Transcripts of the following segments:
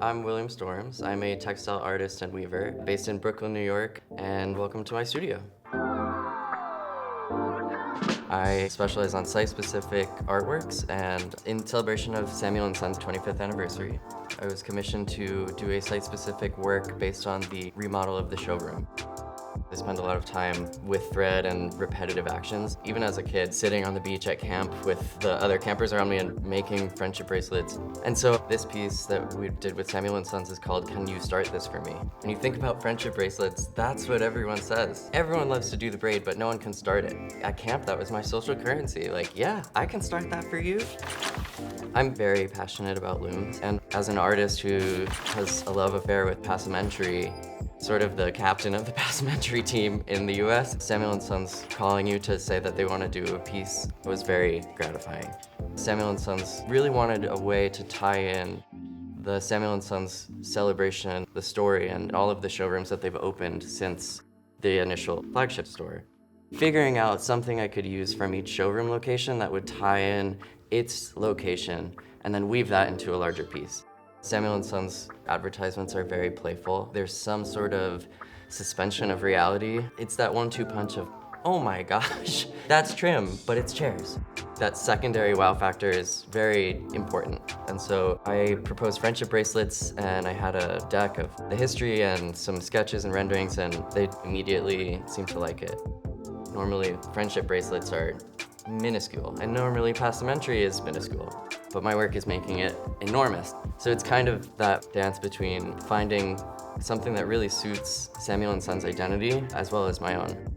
I'm William Storms. I'm a textile artist and weaver based in Brooklyn, New York, and welcome to my studio. I specialize on site-specific artworks, and in celebration of Samuel & Sons' 25th anniversary, I was commissioned to do a site-specific work based on the remodel of the showroom. I spend a lot of time with thread and repetitive actions. Even as a kid, sitting on the beach at camp with the other campers around me and making friendship bracelets. And so this piece that we did with Samuel & Sons is called Can You Start This For Me? When you think about friendship bracelets, that's what everyone says. Everyone loves to do the braid, but no one can start it. At camp, that was my social currency. Like, yeah, I can start that for you. I'm very passionate about looms, and as an artist who has a love affair with passementerie, sort of the captain of the passementerie team in the US, Samuel & Sons calling you to say that they want to do a piece was very gratifying. Samuel & Sons really wanted a way to tie in the Samuel & Sons celebration, the story, and all of the showrooms that they've opened since the initial flagship store. Figuring out something I could use from each showroom location that would tie in its location and then weave that into a larger piece. Samuel & Sons advertisements are very playful. There's some sort of suspension of reality. It's that 1-2 punch of, oh my gosh, that's trim, but it's chairs. That secondary wow factor is very important. And so I proposed friendship bracelets, and I had a deck of the history and some sketches and renderings, and they immediately seemed to like it. Normally, friendship bracelets are minuscule, and normally passementerie is minuscule, but my work is making it enormous. So it's kind of that dance between finding something that really suits Samuel & Sons' identity as well as my own.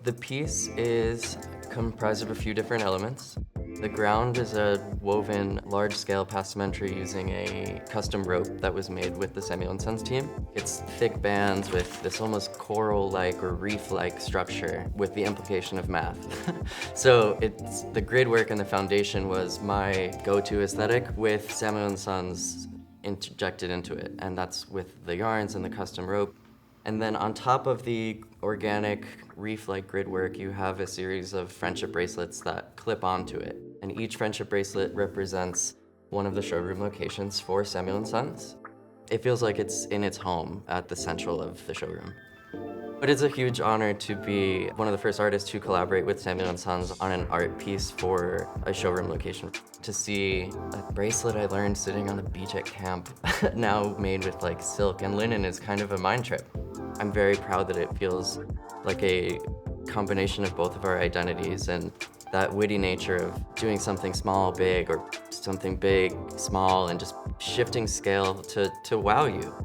The piece is comprised of a few different elements. The ground is a woven large-scale passementerie using a custom rope that was made with the Samuel & Sons team. It's thick bands with this almost coral-like or reef-like structure with the implication of math. So it's the grid work and the foundation was my go-to aesthetic with Samuel & Sons interjected into it, and that's with the yarns and the custom rope. And then on top of the organic reef-like grid work, you have a series of friendship bracelets that clip onto it. And each friendship bracelet represents one of the showroom locations for Samuel & Sons. It feels like it's in its home at the central of the showroom. But it's a huge honor to be one of the first artists to collaborate with Samuel & Sons on an art piece for a showroom location. To see a bracelet I learned sitting on the beach at camp, now made with like silk and linen, is kind of a mind trip. I'm very proud that it feels like a combination of both of our identities, and that witty nature of doing something small, big, or something big, small, and just shifting scale to wow you.